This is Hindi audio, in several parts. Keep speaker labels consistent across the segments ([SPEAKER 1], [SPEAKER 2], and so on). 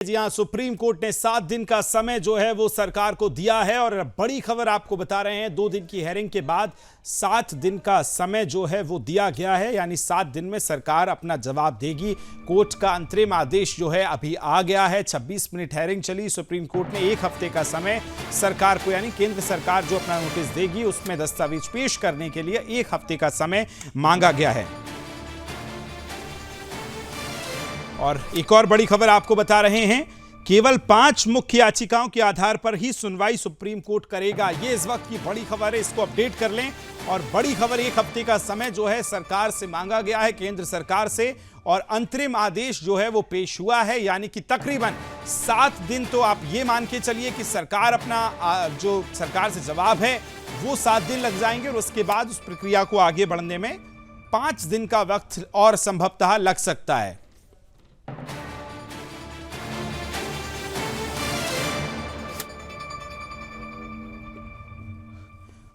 [SPEAKER 1] जी हां, सुप्रीम कोर्ट ने 7 दिन का समय जो है वो सरकार को दिया है और बड़ी खबर आपको बता रहे हैं। 2 दिन की हेयरिंग के बाद 7 दिन का समय जो है वो दिया गया है, यानी 7 दिन में सरकार अपना जवाब देगी। कोर्ट का अंतरिम आदेश जो है अभी आ गया है। 26 मिनट हेयरिंग चली। सुप्रीम कोर्ट ने 1 हफ्ते का समय सरकार को, यानी केंद्र सरकार जो अपना नोटिस देगी उसमें दस्तावेज पेश करने के लिए 1 हफ्ते का समय मांगा गया है। और एक और बड़ी खबर आपको बता रहे हैं, केवल 5 मुख्य याचिकाओं के आधार पर ही सुनवाई सुप्रीम कोर्ट करेगा। ये इस वक्त की बड़ी खबर है, इसको अपडेट कर लें। और बड़ी खबर, 1 हफ्ते का समय जो है सरकार से मांगा गया है, केंद्र सरकार से, और अंतरिम आदेश जो है वो पेश हुआ है, यानी कि तकरीबन 7 दिन तो आप ये मान के चलिए कि सरकार अपना जो सरकार से जवाब है वो 7 दिन लग जाएंगे और उसके बाद उस प्रक्रिया को आगे बढ़ने में 5 दिन का वक्त और संभवतः लग सकता है।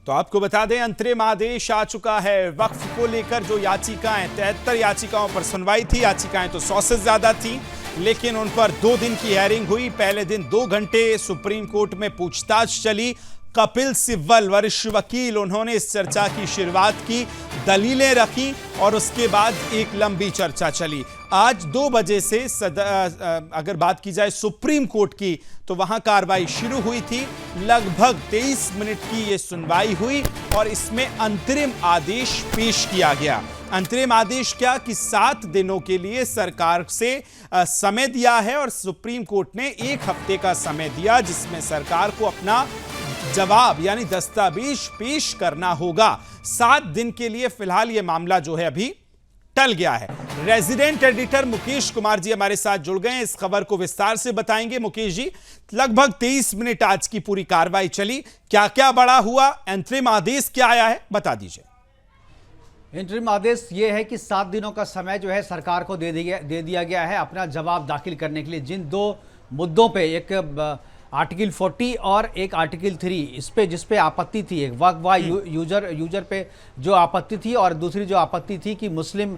[SPEAKER 1] तो आपको बता दें, अंतरिम आदेश आ चुका है। वक्फ को लेकर जो याचिकाएं, 73 याचिकाओं पर सुनवाई थी। याचिकाएं तो 100 से ज्यादा थी, लेकिन उन पर 2 दिन की हेयरिंग हुई। पहले दिन 2 घंटे सुप्रीम कोर्ट में पूछताछ चली। कपिल सिब्बल वरिष्ठ वकील, उन्होंने इस चर्चा की शुरुआत की, दलीलें रखी और उसके बाद एक लंबी चर्चा चली। आज 2 बजे से अगर बात की जाए सुप्रीम कोर्ट की, तो वहां कार्रवाई शुरू हुई थी। लगभग 23 मिनट की यह सुनवाई हुई और इसमें अंतरिम आदेश पेश किया गया। अंतरिम आदेश क्या कि 7 दिनों के लिए सरकार से समय दिया है और सुप्रीम कोर्ट ने 1 हफ्ते का समय दिया, जिसमें सरकार को अपना जवाब यानी दस्तावेज पेश करना होगा। 7 दिन के लिए फिलहाल यह मामला जो है अभी टल गया है। रेजिडेंट एडिटर मुकेश कुमार जी हमारे साथ जुड़ गए हैं, इस खबर को विस्तार से बताएंगे। मुकेश जी, लगभग 23 मिनट आज की पूरी कार्रवाई चली, क्या क्या बड़ा हुआ, अंतरिम आदेश क्या आया है, बता दीजिए।
[SPEAKER 2] इंटरिम आदेश ये है कि 7 दिनों का समय जो है सरकार को दे दिया गया है अपना जवाब दाखिल करने के लिए। जिन 2 मुद्दों पे, एक आर्टिकल 40 और एक आर्टिकल 3, इस पे जिस पे आपत्ति थी, एक वक्फ यूजर पे जो आपत्ति थी और दूसरी जो आपत्ति थी कि मुस्लिम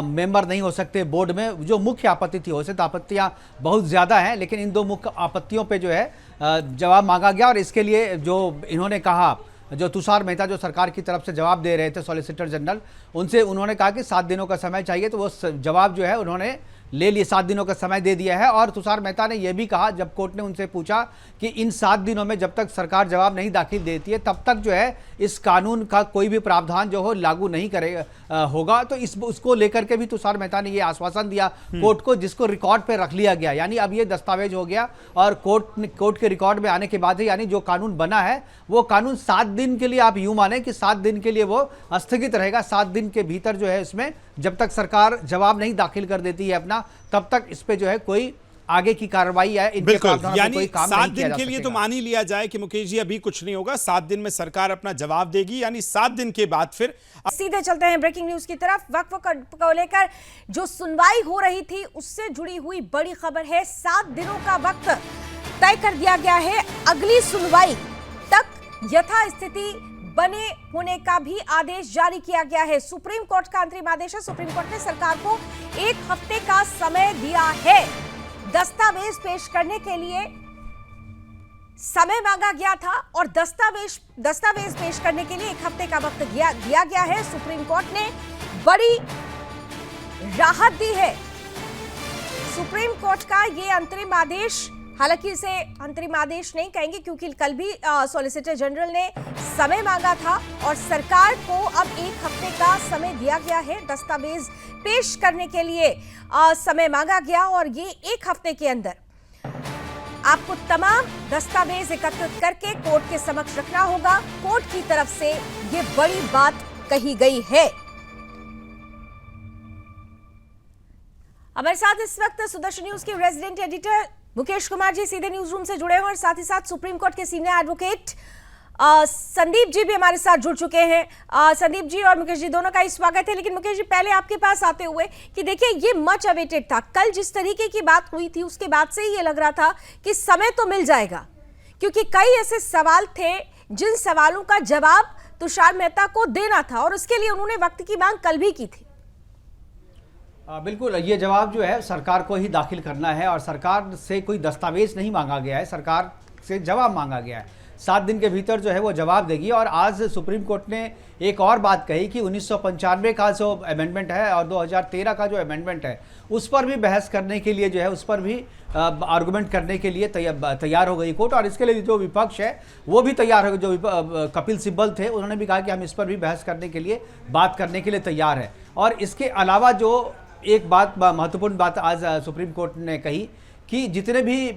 [SPEAKER 2] मेंबर नहीं हो सकते बोर्ड में, जो मुख्य आपत्ति थी। वैसे तो आपत्तियां बहुत ज़्यादा हैं, लेकिन इन 2 मुख्य आपत्तियों पे जो है जवाब मांगा गया। और इसके लिए जो इन्होंने कहा, जो तुषार मेहता जो सरकार की तरफ से जवाब दे रहे थे सॉलिसिटर जनरल, उनसे उन्होंने कहा कि 7 दिनों का समय चाहिए, तो वो जवाब जो है उन्होंने ले लिए, 7 दिनों का समय दे दिया है। और तुषार मेहता ने यह भी कहा, जब कोर्ट ने उनसे पूछा कि इन 7 दिनों में जब तक सरकार जवाब नहीं दाखिल देती है तब तक जो है इस कानून का कोई भी प्रावधान जो हो लागू नहीं करेगा होगा, तो उसको लेकर के भी तुषार मेहता ने यह आश्वासन दिया कोर्ट को, जिसको रिकॉर्ड पे रख लिया गया। यानी अब ये दस्तावेज हो गया और कोर्ट के रिकॉर्ड में आने के बाद ही, यानी जो कानून बना है वो कानून 7 दिन के लिए, आप यूं माने कि 7 दिन के लिए वो स्थगित रहेगा। 7 दिन के भीतर जो है इसमें जब तक सरकार जवाब नहीं दाखिल कर देती है अपना, तब तक इस पे जो है कोई आगे की कार्रवाई है
[SPEAKER 1] बिल्कुल, यानी 7 दिन के लिए तो मान ही लिया जाए कि मुकेश जी अभी कुछ नहीं होगा। 7 दिन में सरकार अपना जवाब देगी, यानी 7 दिन के बाद फिर
[SPEAKER 3] सीधे चलते हैं ब्रेकिंग न्यूज की तरफ। वक्फ को लेकर जो सुनवाई हो रही थी उससे जुड़ी हुई बड़ी खबर है। 7 दिनों का वक्त तय कर दिया गया है। अगली सुनवाई तक यथास्थिति बने होने का भी आदेश जारी किया गया है। सुप्रीम कोर्ट का अंतरिम आदेश है। सुप्रीम कोर्ट ने सरकार को 1 हफ्ते का समय दिया है। दस्तावेज पेश करने के लिए समय मांगा गया था और दस्तावेज पेश करने के लिए 1 हफ्ते का वक्त दिया गया है। सुप्रीम कोर्ट ने बड़ी राहत दी है। सुप्रीम कोर्ट का ये अंतरिम आदेश, हालांकि इसे अंतरिम आदेश नहीं कहेंगे क्योंकि कल भी सॉलिसिटर जनरल ने समय मांगा था और सरकार को अब 1 हफ्ते का समय दिया गया है। दस्तावेज पेश करने के लिए समय मांगा गया और ये 1 हफ्ते के अंदर आपको तमाम दस्तावेज एकत्रित करके कोर्ट के समक्ष रखना होगा। कोर्ट की तरफ से ये बड़ी बात कही गई है। हमारे साथ इस वक्त सुदर्शन न्यूज के रेजिडेंट एडिटर मुकेश कुमार जी सीधे न्यूज रूम से जुड़े हैं और साथ ही साथ सुप्रीम कोर्ट के सीनियर एडवोकेट संदीप जी भी हमारे साथ जुड़ चुके हैं। संदीप जी और मुकेश जी दोनों का ही स्वागत है। लेकिन मुकेश जी, पहले आपके पास आते हुए कि देखिए, ये मच अवेटेड था। कल जिस तरीके की बात हुई थी उसके बाद से ही ये लग रहा था कि समय तो मिल जाएगा, क्योंकि कई ऐसे सवाल थे जिन सवालों का जवाब तुषार मेहता को देना था और उसके लिए उन्होंने वक्त की मांग कल भी की थी।
[SPEAKER 2] बिल्कुल, ये जवाब जो है सरकार को ही दाखिल करना है और सरकार से कोई दस्तावेज नहीं मांगा गया है, सरकार से जवाब मांगा गया है। 7 दिन के भीतर जो है वो जवाब देगी। और आज सुप्रीम कोर्ट ने एक और बात कही कि 1995 का जो अमेंडमेंट है और 2013 का जो अमेंडमेंट है उस पर भी बहस करने के लिए जो है, उस पर भी आर्गुमेंट करने के लिए तैयार हो गई कोर्ट। और इसके लिए जो विपक्ष है वो भी तैयार हो गए। जो कपिल सिब्बल थे उन्होंने भी कहा कि हम इस पर भी बहस करने के लिए, बात करने के लिए तैयार है। और इसके अलावा जो एक बात, महत्वपूर्ण बात आज सुप्रीम कोर्ट ने कही कि जितने भी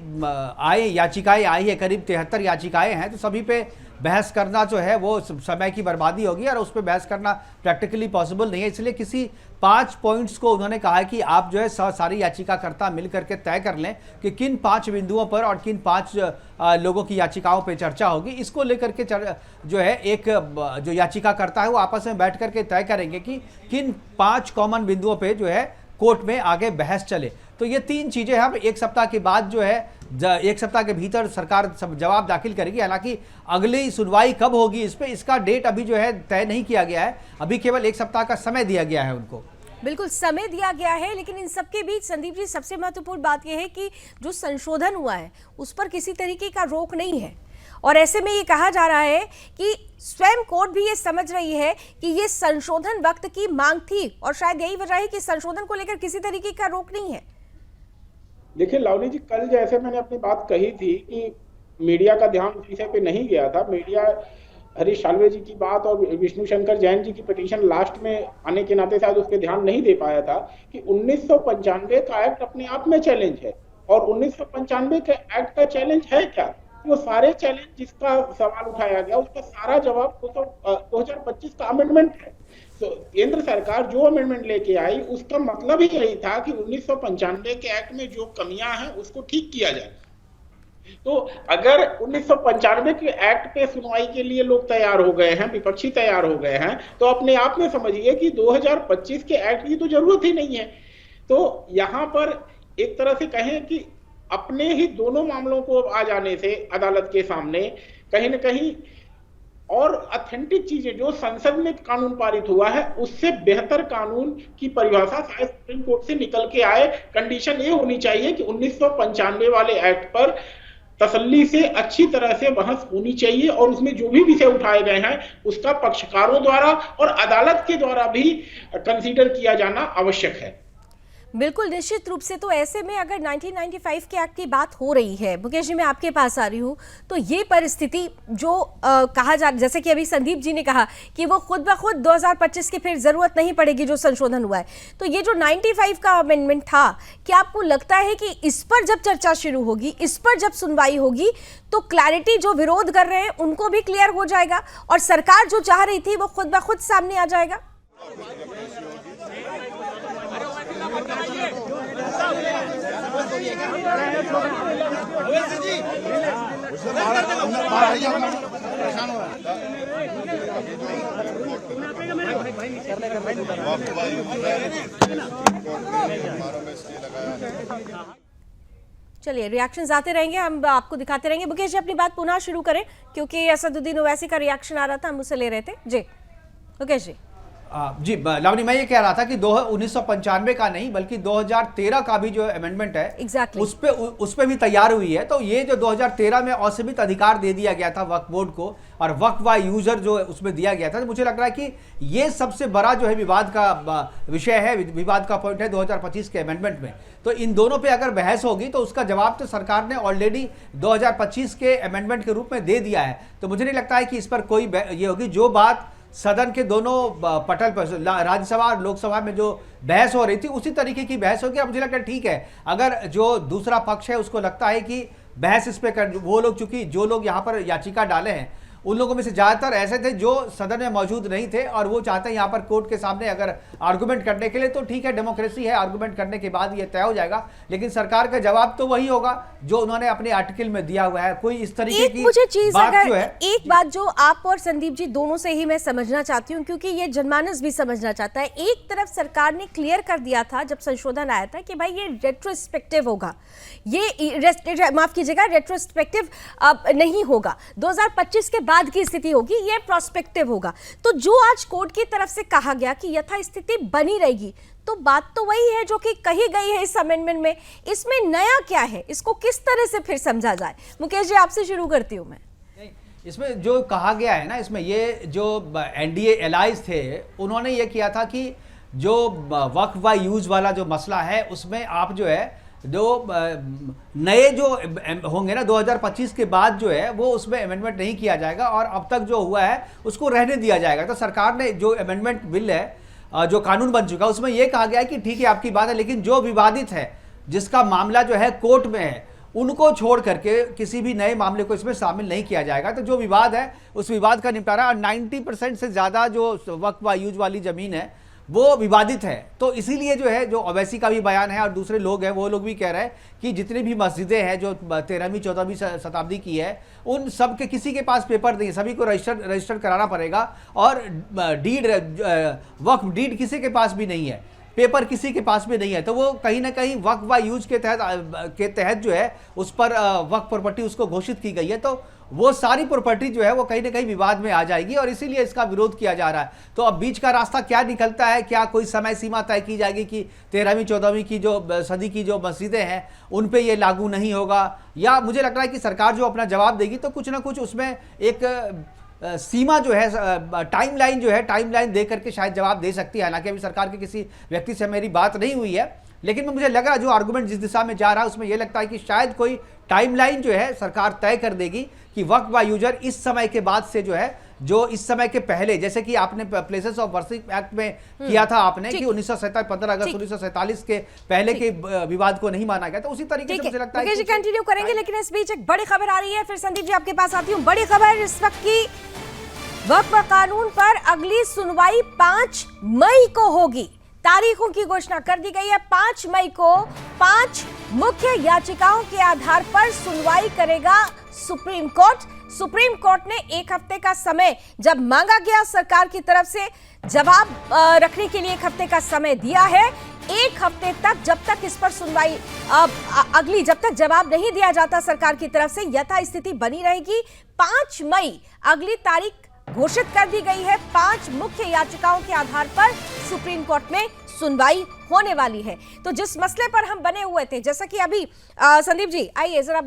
[SPEAKER 2] याचिकाएं आई है, करीब 73 याचिकाएं हैं, तो सभी पे बहस करना जो है वो समय की बर्बादी होगी और उस पर बहस करना प्रैक्टिकली पॉसिबल नहीं है। इसलिए किसी 5 पॉइंट्स को उन्होंने कहा है कि आप जो है सारी याचिकाकर्ता मिल करके तय कर लें कि किन 5 बिंदुओं पर और किन 5 लोगों की याचिकाओं पर चर्चा होगी। इसको लेकर के जो है एक जो याचिकाकर्ता है वो आपस में बैठ करके तय करेंगे कि किन 5 कॉमन बिंदुओं पर जो है कोर्ट में आगे बहस चले। तो ये 3 चीजें हम 1 सप्ताह के बाद जो है 1 सप्ताह के भीतर सरकार सब जवाब दाखिल करेगी। हालांकि अगली सुनवाई कब होगी इस पे, इसका डेट अभी जो है तय नहीं किया गया है। अभी केवल 1 सप्ताह का समय दिया गया है उनको।
[SPEAKER 3] बिल्कुल समय दिया गया है, लेकिन इन सबके बीच संदीप जी सबसे महत्वपूर्ण बात यह है कि जो संशोधन हुआ है उस पर किसी तरीके का रोक नहीं है। और ऐसे में ये कहा जा रहा है कि स्वयं कोर्ट भी ये समझ रही है कि ये संशोधन वक्त की मांग थी और शायद यही वजह है कि संशोधन को लेकर किसी तरीके का रोक नहीं है।
[SPEAKER 4] देखिए लावनी जी, कल जैसे मैंने अपनी बात कही थी कि मीडिया का ध्यान उस विषय पे नहीं गया था। मीडिया हरीश साल्वे जी की बात और विष्णु शंकर जैन जी की पिटीशन लास्ट में आने के नाते शायद उस पर ध्यान नहीं दे पाया था कि 1995 का एक्ट अपने आप में चैलेंज है। और 1995 के एक्ट का चैलेंज है क्या? वो सारे चैलेंज जिसका सवाल उठाया गया उसका सारा जवाब 2025 का अमेंडमेंट है। तो केंद्र सरकार जो अमेंडमेंट लेके आई उसका मतलब ही यही था कि 1995 के एक्ट में जो कमियां हैं उसको ठीक किया जाए। तो अगर 1995 के एक्ट पे सुनवाई के लिए लोग तैयार हो गए हैं, विपक्षी तैयार हो गए हैं, तो अपने आप में समझिए कि 2025 के एक्ट की तो जरूरत ही नहीं है। तो यहाँ पर एक तरह से कहें कि अपने ही दोनों मामलों को आ जाने से अदालत के सामने कहीं न कहीं और ऑथेंटिक चीजें जो संसद में कानून पारित हुआ है उससे बेहतर कानून की परिभाषा शायद सुप्रीम कोर्ट से निकल के आए। कंडीशन ये होनी चाहिए कि 1995 वाले एक्ट पर तसल्ली से अच्छी तरह से बहस होनी चाहिए और उसमें जो भी विषय उठाए गए हैं उसका पक्षकारों द्वारा और अदालत के द्वारा भी कंसीडर किया जाना आवश्यक है।
[SPEAKER 3] बिल्कुल, निश्चित रूप से। तो ऐसे में अगर 1995 के एक्ट की बात हो रही है, मुकेश जी मैं आपके पास आ रही हूँ, तो ये परिस्थिति जो कहा जा, जैसे कि अभी संदीप जी ने कहा कि वो खुद ब खुद 2025 की फिर जरूरत नहीं पड़ेगी जो संशोधन हुआ है, तो ये जो 95 का अमेंडमेंट था, क्या आपको लगता है कि इस पर जब चर्चा शुरू होगी, इस पर जब सुनवाई होगी, तो क्लैरिटी जो विरोध कर रहे हैं उनको भी क्लियर हो जाएगा और सरकार जो चाह रही थी वो खुद ब खुद सामने आ जाएगा? चलिए, रिएक्शंस आते रहेंगे, हम आपको दिखाते रहेंगे। मुकेश जी अपनी बात पुनः शुरू करें क्योंकि असदुद्दीन ओवैसी का रिएक्शन आ रहा था, हम उसे ले रहे थे। जी मुकेश जी।
[SPEAKER 2] जी लावनी, मैं ये कह रहा था कि 1995 का नहीं बल्कि 2013 का भी जो अमेंडमेंट है
[SPEAKER 3] exactly.
[SPEAKER 2] उस पे भी तैयार हुई है। तो ये जो 2013 में असीमित अधिकार दे दिया गया था वक्फ बोर्ड को और वक्फ व यूजर जो उसमें दिया गया था, तो मुझे लग रहा है कि ये सबसे बड़ा जो है विवाद का विषय है, विवाद का पॉइंट है 2025 के अमेंडमेंट में। तो इन दोनों पे अगर बहस होगी तो उसका जवाब तो सरकार ने ऑलरेडी 2025 के अमेंडमेंट के रूप में दे दिया है। तो मुझे नहीं लगता है कि इस पर कोई ये होगी। जो बात सदन के दोनों पटल पर, राज्यसभा और लोकसभा में जो बहस हो रही थी उसी तरीके की बहस होगी। अब मुझे लगता है ठीक है, अगर जो दूसरा पक्ष है उसको लगता है कि बहस इस पे कर, वो लोग चूंकि जो लोग यहाँ पर याचिका डाले हैं उन लोगों में से ज़्यादातर ऐसे थे जो सदन में मौजूद नहीं थे और वो चाहते हैं यहाँ पर कोर्ट के सामने अगर आर्गुमेंट करने के लिए, तो ठीक है, डेमोक्रेसी है, आर्गुमेंट करने के बाद ये तय हो जाएगा। लेकिन सरकार का जवाब तो वही होगा जो उन्होंने अपने आर्टिकल में दिया हुआ है। कोई इस तरीके की
[SPEAKER 3] मुझे चीज
[SPEAKER 2] बात
[SPEAKER 3] अगर
[SPEAKER 2] जो है,
[SPEAKER 3] एक बात जो आप और संदीप जी दोनों से ही मैं समझना चाहती हूँ क्योंकि ये जनमानस भी समझना चाहता है। एक तरफ सरकार ने क्लियर कर दिया था जब संशोधन आया था कि भाई ये रेट्रोस्पेक्टिव होगा, ये माफ कीजिएगा रेट्रोस्पेक्टिव नहीं होगा, 2025 के बाद की स्थिति होगी, ये प्रोस्पेक्टिव होगा। तो जो आज कोर्ट की तरफ से कहा गया कि यथास्थिति बनी रहेगी, तो बात तो वही है जो कि कही गई है इस अमेंडमेंट में। इसमें नया क्या है, इसको किस तरह से फिर समझा जाए? मुकेश जी, आपसे शुरू करती हूं मैं।
[SPEAKER 2] इसमें जो कहा गया है ना, इसमें ये जो एनडीए एलाइज थे उन्होंने ये किया था कि जो वक्फ व यूज वाला जो मसला है उसमें आप जो है जो नए जो होंगे ना 2025 के बाद जो है वो उसमें अमेंडमेंट नहीं किया जाएगा और अब तक जो हुआ है उसको रहने दिया जाएगा। तो सरकार ने जो अमेंडमेंट बिल है, जो कानून बन चुका है, उसमें यह कहा गया है कि ठीक है आपकी बात है, लेकिन जो विवादित है, जिसका मामला जो है कोर्ट में है, उनको छोड़ करके किसी भी नए मामले को इसमें शामिल नहीं किया जाएगा। तो जो विवाद है उस विवाद का निपटारा, और 90% से ज़्यादा जो वक्फ व यूज वाली ज़मीन है वो विवादित है। तो इसीलिए जो है, जो ओवैसी का भी बयान है और दूसरे लोग हैं वो लोग भी कह रहे हैं कि जितनी भी मस्जिदें हैं जो 13वीं 14वीं शताब्दी की है, उन सब के किसी के पास पेपर नहीं है, सभी को रजिस्टर कराना पड़ेगा। और वक्फ डीड किसी के पास भी नहीं है, पेपर किसी के पास भी नहीं है। तो वो कहीं ना कहीं वक्फ व यूज के तहत जो है उस पर वक्फ प्रॉपर्टी उसको घोषित की गई है। तो वो सारी प्रॉपर्टी जो है वो कहीं ना कहीं विवाद में आ जाएगी और इसीलिए इसका विरोध किया जा रहा है। तो अब बीच का रास्ता क्या निकलता है, क्या कोई समय सीमा तय की जाएगी कि 13वीं 14वीं की जो सदी की जो मस्जिदें हैं उन पे ये लागू नहीं होगा, या मुझे लग रहा है कि सरकार जो अपना जवाब देगी तो कुछ ना कुछ उसमें एक सीमा जो है, टाइमलाइन जो है, टाइमलाइन दे करके शायद जवाब दे सकती है। हालांकि अभी सरकार के किसी व्यक्ति से मेरी बात नहीं हुई है, लेकिन मुझे लग रहा है जो आर्गुमेंट जिस दिशा में जा रहा है उसमें यह लगता है कि शायद कोई टाइमलाइन जो है सरकार तय कर देगी कि वक्फ व यूजर इस समय के बाद से जो है, जो इस समय के पहले, जैसे कि आपने प्लेसेस ऑफ वर्शिप एक्ट में किया था आपने कि 15 अगस्त 1947 के पहले के विवाद को नहीं माना गया, तो उसी तरीके से मुझे लगता है
[SPEAKER 3] कि कंटिन्यू करेंगे। लेकिन इस बीच एक बड़ी खबर आ रही है, फिर संदीप जी आपके पास आती हूँ। बड़ी खबर इस वक्त की, वक्फ कानून पर अगली सुनवाई 5 मई को होगी। तारीखों की घोषणा कर दी गई है। 5 मई को 5 मुख्य याचिकाओं के आधार पर सुनवाई करेगा सुप्रीम कोर्ट। सुप्रीम कोर्ट ने 1 हफ्ते का समय जब मांगा गया सरकार की तरफ से, जवाब रखने के लिए 1 हफ्ते का समय दिया है। 1 हफ्ते तक, जब तक इस पर सुनवाई अगली, जब तक जवाब नहीं दिया जाता सरकार की तरफ से, यथास्थिति बनी रहेगी। 5 मई अगली तारीख घोषित कर दी गई है। 5 मुख्य याचिकाओं के आधार पर सुप्रीम कोर्ट में सुनवाई होने वाली है। तो जिस मसले पर हम बने हुए थे, जैसा कि अभी संदीप जी आइए जरा,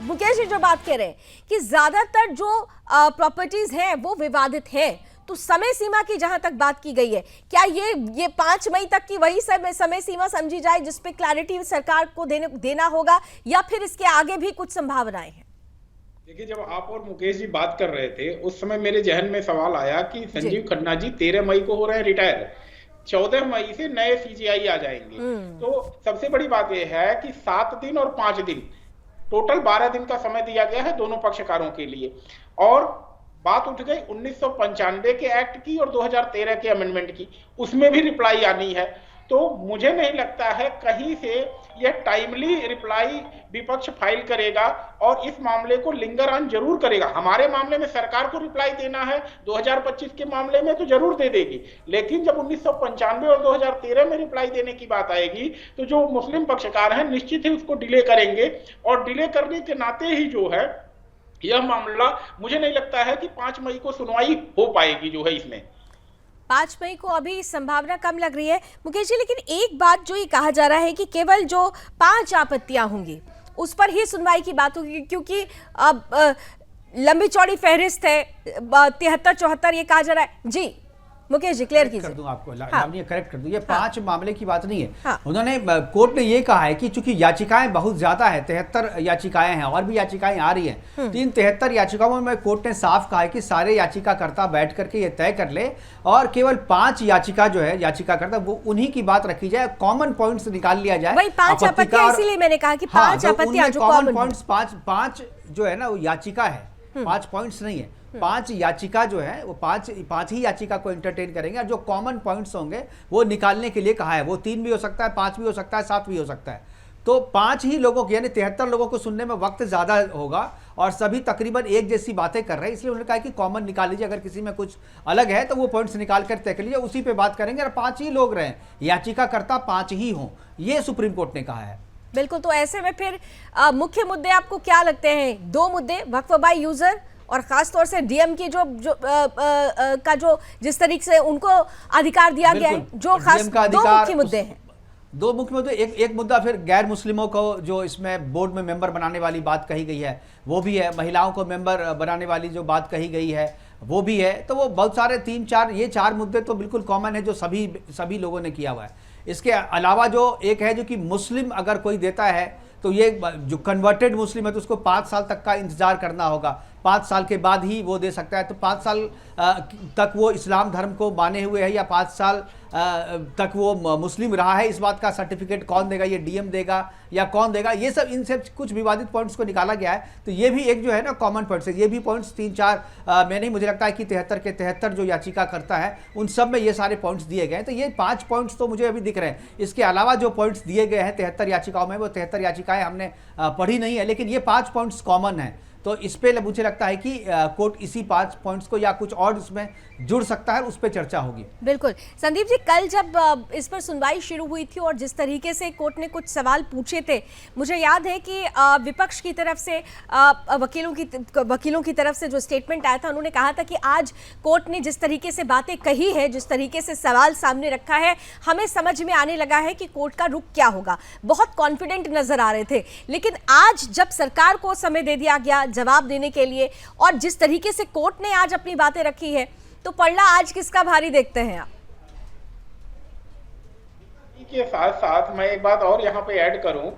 [SPEAKER 3] मुकेश जी जो बात कह रहे हैं कि ज्यादातर जो प्रॉपर्टीज हैं वो विवादित है, तो समय सीमा की जहां तक बात की गई है, क्या ये 5 मई तक की वही समय सीमा समझी जाए जिस पे क्लैरिटी सरकार को देना होगा, या फिर इसके आगे भी कुछ संभावनाएं हैं?
[SPEAKER 4] देखिए, जब आप और मुकेश जी बात कर रहे थे उस समय मेरे जहन में सवाल आया कि संजीव खन्ना जी 13 मई को हो रहे हैं रिटायर, 14 मई से नए सीजीआई आ जाएंगे। तो सबसे बड़ी बात यह है कि 7 दिन और 5 दिन, टोटल 12 दिन का समय दिया गया है दोनों पक्षकारों के लिए। और बात उठ गई 1995 के एक्ट की और 2013 के अमेंडमेंट की, उसमें भी रिप्लाई आनी है। तो मुझे नहीं लगता है कहीं से यह टाइमली रिप्लाई विपक्ष फाइल करेगा और इस मामले को लिंगर ऑन जरूर करेगा। हमारे मामले में सरकार को रिप्लाई देना है, 2025 के मामले में तो जरूर दे देगी, लेकिन जब 1995 और 2013 में रिप्लाई देने की बात आएगी तो जो मुस्लिम पक्षकार हैं निश्चित ही उसको डिले करेंगे। और डिले करने के नाते ही जो है यह मामला, मुझे नहीं लगता है कि 5 मई को सुनवाई हो पाएगी जो है इसमें।
[SPEAKER 3] 5 मई को अभी संभावना कम लग रही है मुकेश जी। लेकिन एक बात जो ये कहा जा रहा है कि केवल जो 5 आपत्तियां होंगी उस पर ही सुनवाई की बात होगी, क्योंकि अब लंबी चौड़ी फहरिस्त है, 73-74 ये कहा जा रहा है। जी मुकेश जी क्लियर कीजिए।
[SPEAKER 2] कर दूं आपको, करेक्ट कर दूं, ये 5 मामले की बात नहीं है।
[SPEAKER 3] हाँ।
[SPEAKER 2] उन्होंने, कोर्ट ने ये कहा है कि चूंकि याचिकाएं बहुत ज्यादा है, 73 याचिकाएं हैं और भी याचिकाएं आ रही हैं, तो इन 73 याचिकाओं में कोर्ट ने साफ कहा है कि सारे याचिकाकर्ता बैठ करके ये तय कर ले और केवल 5 याचिका जो है याचिकाकर्ता वो उन्हीं की बात रखी जाए, कॉमन पॉइंट्स निकाल लिया जाए।
[SPEAKER 3] वही 5 आपत्तियां, इसीलिए मैंने कहा कि 5 आपत्तियां जो
[SPEAKER 2] कॉमन पॉइंट्स, 5 जो है ना वो याचिका है, 5 पॉइंट्स नहीं है, 5 याचिका जो है वो 5 ही याचिका को एंटरटेन करेंगे और जो कॉमन पॉइंट्स होंगे वो निकालने के लिए कहा है। वो 3 भी हो सकता है, 5 भी हो सकता है, 7 भी हो सकता है। तो 5 ही लोगों को, यानी 73 लोगों को सुनने में वक्त ज्यादा होगा और सभी तकरीबन एक जैसी बातें कर रहे हैं, इसलिए उन्होंने कहा कि कॉमन निकाल लीजिए, अगर किसी में कुछ अलग है तो वो पॉइंट्स निकाल कर तय कर लीजिए, उसी पे बात करेंगे। और 5 ही लोग रहे, याचिकाकर्ता 5 ही हों, ये सुप्रीम कोर्ट ने कहा है।
[SPEAKER 3] बिल्कुल। तो ऐसे में फिर मुख्य मुद्दे आपको क्या लगते हैं? 2 मुद्दे, वक्फ बाय यूजर और खास तौर से डीएम की जो जिस तरीके से उनको अधिकार दिया गया है, जो खास दो मुख्य मुद्दे हैं।
[SPEAKER 2] दो मुख्य मुद्दे, एक मुद्दा फिर गैर मुस्लिमों को जो इसमें बोर्ड में मेंबर बनाने वाली बात कही गई है वो भी है, महिलाओं को मेंबर बनाने वाली जो बात कही गई है वो भी है। तो वो बहुत सारे 3-4 ये 4 मुद्दे तो बिल्कुल कॉमन है जो सभी लोगों ने किया हुआ है। इसके अलावा जो एक है जो कि मुस्लिम अगर कोई देता है तो ये जो कन्वर्टेड मुस्लिम है तो उसको 5 साल तक का इंतजार करना होगा, 5 साल के बाद ही वो दे सकता है। तो 5 साल तक वो इस्लाम धर्म को माने हुए है या 5 साल तक वो मुस्लिम रहा है, इस बात का सर्टिफिकेट कौन देगा, ये डीएम देगा या कौन देगा, ये सब इनसे कुछ विवादित पॉइंट्स को निकाला गया है। तो ये भी एक जो है ना कॉमन पॉइंट्स है, ये भी पॉइंट्स 3-4 में नहीं, मुझे लगता है कि 73 के 73 जो याचिका करता है उन सब में ये सारे पॉइंट्स दिए गए हैं। तो ये 5 पॉइंट्स तो मुझे अभी दिख रहे हैं। इसके अलावा जो पॉइंट्स दिए गए हैं 73 याचिकाओं में, वो 73 याचिकाएं हमने पढ़ी नहीं है, लेकिन ये 5 पॉइंट्स कॉमन है। तो इस पे मुझे लगता है कि कोर्ट इसी 5 पॉइंट्स को या कुछ और इसमें जुड़ सकता है, उस पर चर्चा होगी।
[SPEAKER 3] बिल्कुल संदीप जी, कल जब इस पर सुनवाई शुरू हुई थी और जिस तरीके से कोर्ट ने कुछ सवाल पूछे थे, मुझे याद है कि विपक्ष की तरफ से वकीलों की तरफ से जो स्टेटमेंट आया था, उन्होंने कहा था कि आज कोर्ट ने जिस तरीके से बातें कही है, जिस तरीके से सवाल सामने रखा है, हमें समझ में आने लगा है कि कोर्ट का रुख क्या होगा। बहुत कॉन्फिडेंट नजर आ रहे थे, लेकिन आज जब सरकार को समय दे दिया गया जवाब देने के लिए और जिस तरीके से कोर्ट ने आज अपनी बातें रखी है, तो पलड़ा आज किसका भारी देखते हैं आप?
[SPEAKER 4] के साथ साथ मैं एक बात और यहाँ पे ऐड करूं,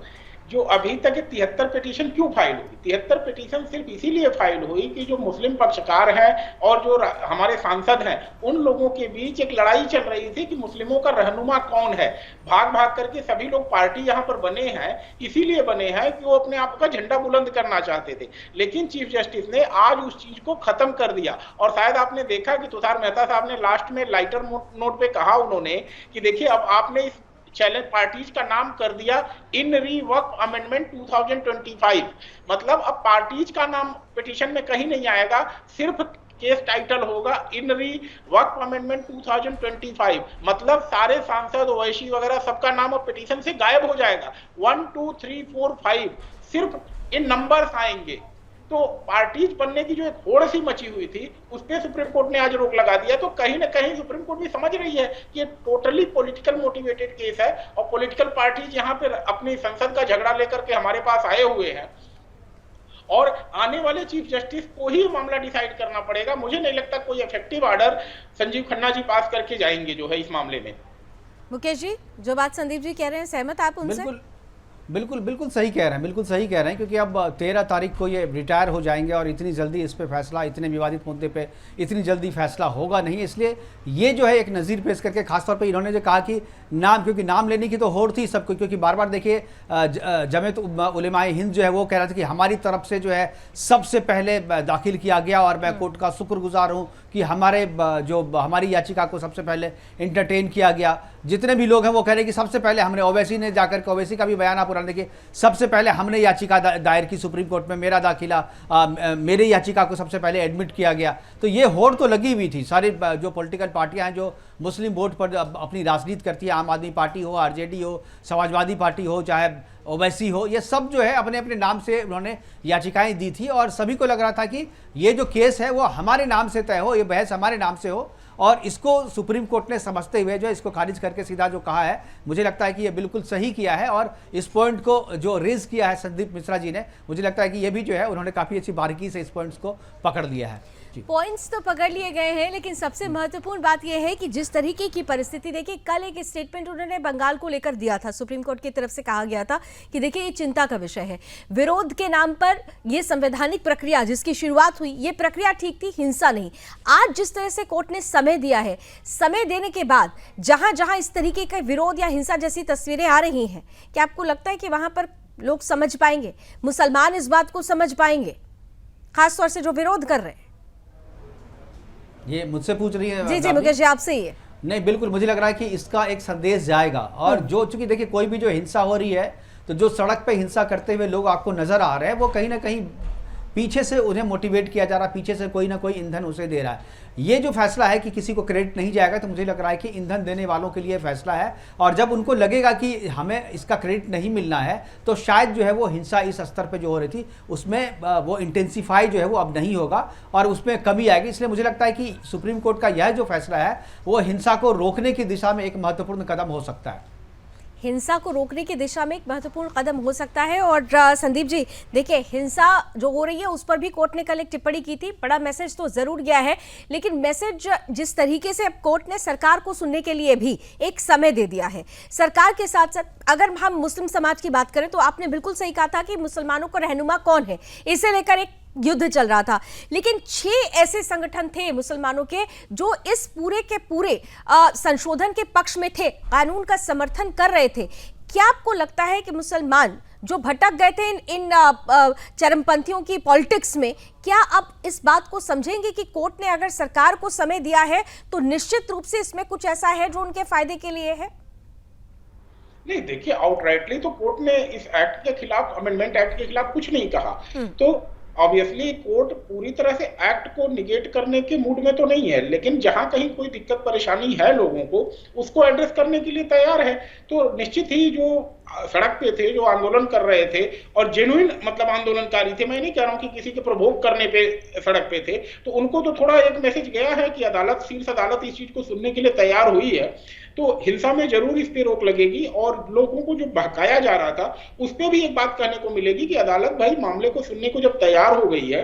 [SPEAKER 4] जो अभी तक 73 पिटीशन क्यों फाइल हुई? 73 पिटीशन सिर्फ इसीलिए फाइल हुई कि जो मुस्लिम पक्षकार हैं और जो हमारे सांसद हैं, उन लोगों के बीच एक लड़ाई चल रही थी कि मुस्लिमों का रहनुमा कौन है। भाग भाग करके सभी लोग पार्टी यहाँ पर बने हैं, इसीलिए बने हैं कि वो अपने आप का झंडा बुलंद करना चाहते थे। लेकिन चीफ जस्टिस ने आज उस चीज को खत्म कर दिया। और शायद आपने देखा कि तुषार मेहता साहब ने लास्ट में लाइटर नोट पे कहा उन्होंने कि देखिए अब आपने इस चैलेंज पार्टीज का नाम कर दिया इन री वक्फ अमेंडमेंट 2025। मतलब अब पार्टीज का नाम पिटीशन में कहीं नहीं आएगा, सिर्फ केस टाइटल होगा इन री वक्फ अमेंडमेंट 2025। मतलब सारे सांसद ओवैसी वगैरह सबका नाम अब पिटीशन से गायब हो जाएगा। 1 2 3 4 5 सिर्फ इन नंबर्स आएंगे। तो पार्टीज बनने की जो एक होड़ सी मची हुई थी, उस पर सुप्रीम कोर्ट ने आज रोक लगा दिया। तो कहीं ना कहीं सुप्रीम कोर्ट भी समझ रही है कि ये टोटली पॉलिटिकल मोटिवेटेड केस है और पॉलिटिकल पार्टीज यहाँ पे अपनी संसद का झगड़ा लेकर के हमारे पास आए हुए हैं और आने वाले चीफ जस्टिस को ही मामला डिसाइड करना पड़ेगा। मुझे नहीं लगता कोई इफेक्टिव ऑर्डर संजीव खन्ना जी पास करके जाएंगे जो है इस मामले में।
[SPEAKER 3] मुकेश जी, जो बात संदीप जी कह रहे हैं, सहमत आप उनसे?
[SPEAKER 2] बिल्कुल सही कह रहे हैं, बिल्कुल सही कह रहे हैं, क्योंकि अब 13 तारीख को ये रिटायर हो जाएंगे और इतनी जल्दी इस पे फैसला, इतने विवादित मुद्दे पे इतनी जल्दी फैसला होगा नहीं। इसलिए ये जो है एक नज़ीर पेश करके, खासतौर पे इन्होंने जो कहा कि नाम, क्योंकि नाम लेने की तो होड़ थी सबको, क्योंकि बार बार देखिए जमीयत उलेमाए हिंद जो है वो कह रहा था कि हमारी तरफ से जो है सबसे पहले दाखिल किया गया और मैं कोर्ट का शुक्रगुजार हूँ कि हमारी याचिका को सबसे पहले इंटरटेन किया गया। जितने भी लोग हैं वो कह रहे हैं कि सबसे पहले हमने, ओवैसी ने जाकर के, ओवैसी का भी बयान आप पुराना देखिए, सबसे पहले हमने याचिका दायर की सुप्रीम कोर्ट में, मेरा दाखिला, मेरी याचिका को सबसे पहले एडमिट किया गया। तो ये होड़ तो लगी हुई थी। सारी जो पॉलिटिकल पार्टियां हैं जो मुस्लिम वोट पर अपनी राजनीति करती है, आम आदमी पार्टी हो, आरजेडी हो, समाजवादी पार्टी हो, चाहे ओवैसी हो, ये सब जो है अपने अपने नाम से उन्होंने याचिकाएं दी थी और सभी को लग रहा था कि ये जो केस है वो हमारे नाम से तय हो, ये बहस हमारे नाम से हो। और इसको सुप्रीम कोर्ट ने समझते हुए जो इसको खारिज करके सीधा जो कहा है, मुझे लगता है कि ये बिल्कुल सही किया है। और इस पॉइंट को जो रेज किया है संदीप मिश्रा जी ने, मुझे लगता है कि ये भी जो है उन्होंने काफ़ी अच्छी बारीकी से इस पॉइंट्स को पकड़ लिया है।
[SPEAKER 3] पॉइंट्स तो पकड़ लिए गए हैं, लेकिन सबसे महत्वपूर्ण बात यह है कि जिस तरीके की परिस्थिति, देखिए कल एक स्टेटमेंट उन्होंने बंगाल को लेकर दिया था, सुप्रीम कोर्ट की तरफ से कहा गया था कि देखिए ये चिंता का विषय है, विरोध के नाम पर ये संवैधानिक प्रक्रिया जिसकी शुरुआत हुई, ये प्रक्रिया ठीक थी, हिंसा नहीं। आज जिस तरह से कोर्ट ने समय दिया है, समय देने के बाद जहां जहां इस तरीके का विरोध या हिंसा जैसी तस्वीरें आ रही हैं, क्या आपको लगता है कि वहां पर लोग समझ पाएंगे, मुसलमान इस बात को समझ पाएंगे, खासतौर से जो विरोध कर रहे हैं?
[SPEAKER 2] ये मुझसे पूछ रही है?
[SPEAKER 3] जी मुकेश जी, आपसे ही है।
[SPEAKER 2] नहीं, बिल्कुल मुझे लग रहा है कि इसका एक संदेश जाएगा। और जो, चूंकि देखिए कोई भी जो हिंसा हो रही है, तो जो सड़क पे हिंसा करते हुए लोग आपको नजर आ रहे हैं, वो कहीं ना कहीं पीछे से उन्हें मोटिवेट किया जा रहा है, पीछे से कोई ना कोई ईंधन उसे दे रहा है। ये जो फैसला है कि किसी को क्रेडिट नहीं जाएगा, तो मुझे लग रहा है कि ईंधन देने वालों के लिए फैसला है। और जब उनको लगेगा कि हमें इसका क्रेडिट नहीं मिलना है, तो शायद जो है वो हिंसा इस स्तर पे जो हो रही थी उसमें वो इंटेंसीफाई जो है वो अब नहीं होगा और उसमें कमी आएगी। इसलिए मुझे लगता है कि सुप्रीम कोर्ट का यह जो फैसला है वो हिंसा को रोकने की दिशा में एक महत्वपूर्ण कदम हो सकता है।
[SPEAKER 3] हिंसा को रोकने की दिशा में एक महत्वपूर्ण कदम हो सकता है। और संदीप जी देखिए, हिंसा जो हो रही है उस पर भी कोर्ट ने कल एक टिप्पणी की थी। बड़ा मैसेज तो जरूर गया है, लेकिन मैसेज जिस तरीके से अब कोर्ट ने सरकार को सुनने के लिए भी एक समय दे दिया है। सरकार के साथ साथ अगर हम मुस्लिम समाज की बात करें तो आपने बिल्कुल सही कहा था कि मुसलमानों का रहनुमा कौन है, इसे लेकर एक युद्ध चल रहा था। लेकिन 6 ऐसे संगठन थे मुसलमानों के जो इस पूरे के पूरे संशोधन के पक्ष में थे, कानून का समर्थन कर रहे थे। क्या आपको लगता है कि मुसलमान जो भटक गए थे इन चरमपंथियों की पॉलिटिक्स में, क्या अब इस बात को समझेंगे कि कोर्ट ने अगर सरकार को समय दिया है तो निश्चित रूप से इसमें कुछ ऐसा है जो उनके फायदे के लिए है?
[SPEAKER 4] नहीं, देखिए, आउटराइटली तो कोर्ट ने इस एक्ट के खिलाफ, अमेंडमेंट एक्ट के खिलाफ कुछ नहीं कहा। तो ऑब्वियसली कोर्ट पूरी तरह से एक्ट को निगेट करने के मूड में तो नहीं है, लेकिन जहां कहीं कोई दिक्कत परेशानी है लोगों को, उसको एड्रेस करने के लिए तैयार है। तो निश्चित ही जो सड़क पे थे, जो आंदोलन कर रहे थे और जेन्युइन मतलब आंदोलनकारी थे, मैं नहीं कह रहा हूं कि किसी के प्रोवोक करने पे सड़क पे थे, तो उनको तो थोड़ा एक मैसेज गया है कि अदालत, शीर्ष अदालत इस चीज को सुनने के लिए तैयार हुई है। तो हिंसा में जरूर इस पे रोक लगेगी और लोगों को जो बहकाया जा रहा था उस पे भी एक बात कहने को मिलेगी कि अदालत भाई मामले को सुनने को जब तैयार हो गई है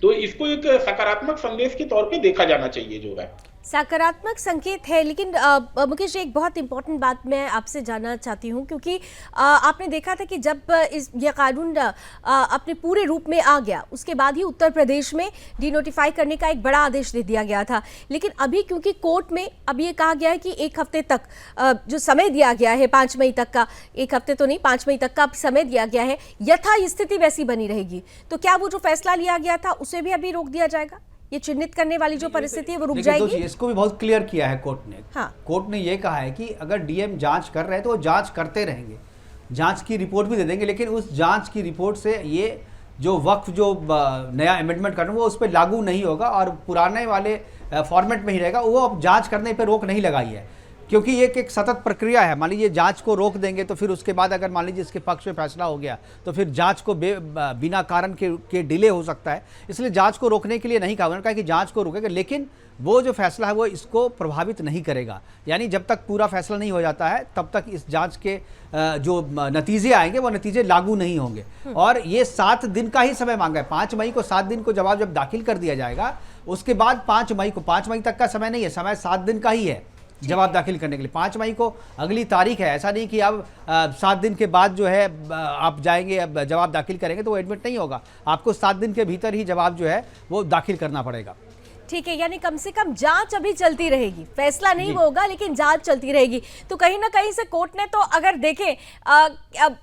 [SPEAKER 4] तो इसको एक सकारात्मक संदेश के तौर पे देखा जाना चाहिए। जो है
[SPEAKER 3] सकारात्मक संकेत है। लेकिन मुकेश जी, एक बहुत इंपॉर्टेंट बात मैं आपसे जानना चाहती हूं, क्योंकि आपने देखा था कि जब ये कानून अपने पूरे रूप में आ गया उसके बाद ही उत्तर प्रदेश में डिनोटिफाई करने का एक बड़ा आदेश दे दिया गया था। लेकिन अभी क्योंकि कोर्ट में अब ये कहा गया है कि 1 हफ्ते तक जो समय दिया गया है, 5 मई तक का, 1 हफ्ते तो नहीं, 5 मई तक का समय दिया गया है, यथा स्थिति वैसी बनी रहेगी। तो क्या वो जो फैसला लिया गया था उसे भी अभी रोक दिया जाएगा? ये चिन्हित करने वाली जो परिस्थिति है वो रुक जाएगी?
[SPEAKER 2] इसको भी बहुत क्लियर किया है कोर्ट ने।
[SPEAKER 3] हाँ।
[SPEAKER 2] कोर्ट ने ये कहा है कि अगर डीएम जांच कर रहे हैं तो वो जांच करते रहेंगे, जांच की रिपोर्ट भी दे देंगे, लेकिन उस जांच की रिपोर्ट से ये जो वक्फ जो नया अमेंडमेंट करना वो उस पर लागू नहीं होगा और पुराने वाले फॉर्मेट में ही रहेगा। वो अब जांच करने पर रोक नहीं लगाई है, क्योंकि ये एक सतत प्रक्रिया है। मान लीजिए जांच को रोक देंगे तो फिर उसके बाद अगर मान लीजिए इसके पक्ष में फैसला हो गया तो फिर जांच को बिना कारण के डिले हो सकता है। इसलिए जांच को रोकने के लिए नहीं कहा, उन्होंने कहा कि जांच को रोकेगा, लेकिन वो जो फैसला है वो इसको प्रभावित नहीं करेगा। यानी जब तक पूरा फैसला नहीं हो जाता है तब तक इस जांच के जो नतीजे आएंगे वो नतीजे लागू नहीं होंगे। और ये 7 दिन का ही समय मांगा है। 5 मई को 7 दिन को जवाब जब दाखिल कर दिया जाएगा, उसके बाद 5 मई तक का समय नहीं है, समय 7 दिन का ही है जवाब दाखिल करने के लिए। 5 मई को अगली तारीख है। ऐसा नहीं कि अब 7 दिन के बाद जो है आप जाएंगे, अब जवाब दाखिल करेंगे तो वो एडमिट नहीं होगा। आपको 7 दिन के भीतर ही जवाब जो है वो दाखिल करना पड़ेगा।
[SPEAKER 3] ठीक है, यानी कम से कम जांच अभी चलती रहेगी, फैसला नहीं होगा लेकिन जांच चलती रहेगी। तो कहीं ना कहीं से कोर्ट ने तो अगर देखें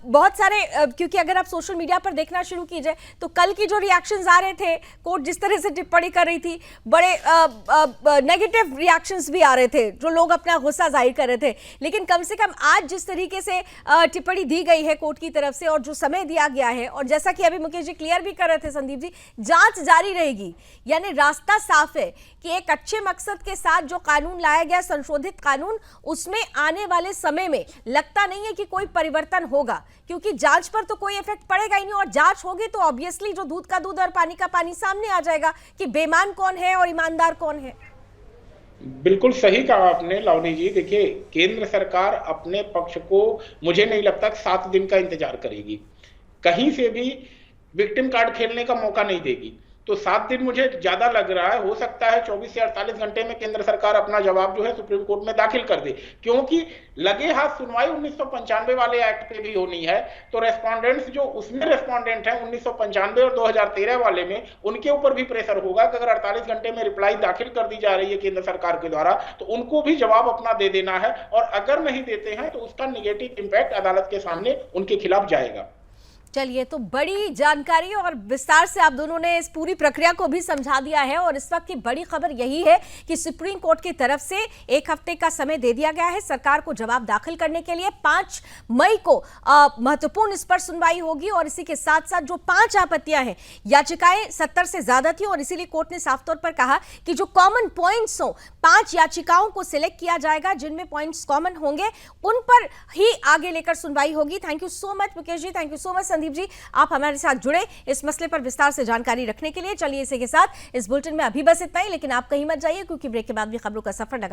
[SPEAKER 3] बहुत सारे क्योंकि अगर आप सोशल मीडिया पर देखना शुरू कीजिए तो कल की जो रिएक्शंस आ रहे थे, कोर्ट जिस तरह से टिप्पणी कर रही थी, बड़े नेगेटिव रिएक्शंस भी आ रहे थे, जो लोग अपना गुस्सा जाहिर कर रहे थे। लेकिन कम से कम आज जिस तरीके से टिप्पणी दी गई है कोर्ट की तरफ से और जो समय दिया गया है, और जैसा कि अभी मुकेश जी क्लियर भी कर रहे थे, संदीप जी, जांच जारी रहेगी। यानी रास्ता साफ है कि एक अच्छे मकसद के साथ जो कानून लाया गया, संशोधित कानून, उसमें आने वाले समय में लगता नहीं है कि कोई परिवर्तन होगा, क्योंकि जांच पर तो कोई इफेक्ट पड़ेगा ही नहीं। और जांच होगी तो ऑब्वियसली जो दूध का दूध और पानी का पानी सामने आ जाएगा कि बेईमान कौन है और ईमानदार कौन है।
[SPEAKER 4] बिल्कुल सही कहा आपने लावनी जी। देखिए, केंद्र सरकार अपने पक्ष को मुझे नहीं लगता 7 दिन का इंतजार करेगी, कहीं से भी विक्टिम कार्ड खेलने का मौका नहीं देगी। तो 7 दिन मुझे ज्यादा लग रहा है। हो सकता है 24 से 48 घंटे में केंद्र सरकार अपना जवाब जो है सुप्रीम कोर्ट में दाखिल कर दे, क्योंकि लगे हाथ सुनवाई 1995 वाले एक्ट पे भी होनी है। तो रेस्पोंडेंट्स जो उसमें रेस्पोंडेंट हैं 1995 और 2013 वाले में, उनके ऊपर भी प्रेशर होगा कि अगर 48 घंटे में रिप्लाई दाखिल कर दी जा रही है केंद्र सरकार के द्वारा तो उनको भी जवाब अपना दे देना है, और अगर नहीं देते हैं तो उसका निगेटिव इंपैक्ट अदालत के सामने उनके खिलाफ जाएगा।
[SPEAKER 3] चलिए, तो बड़ी जानकारी और विस्तार से आप दोनों ने इस पूरी प्रक्रिया को भी समझा दिया है। और इस वक्त की बड़ी खबर यही है कि सुप्रीम कोर्ट की तरफ से 1 हफ्ते का समय दे दिया गया है सरकार को जवाब दाखिल करने के लिए। 5 मई को महत्वपूर्ण इस पर सुनवाई होगी। और इसी के साथ साथ जो 5 आपत्तियां हैं, याचिकाएं 70 से ज्यादा थी और इसीलिए कोर्ट ने साफ तौर पर कहा कि जो कॉमन पॉइंट्स हो, 5 याचिकाओं को सिलेक्ट किया जाएगा जिनमें पॉइंट्स कॉमन होंगे, उन पर ही आगे लेकर सुनवाई होगी। Thank you so much Mukesh ji, thank you so much Sandeep ji, आप हमारे साथ जुड़े इस मसले पर विस्तार से जानकारी रखने के लिए। चलिए, इसी के साथ इस बुलेटिन में अभी बस इतना ही, लेकिन आप कहीं मत जाइए क्योंकि ब्रेक के बाद भी खबरों का सफर लगा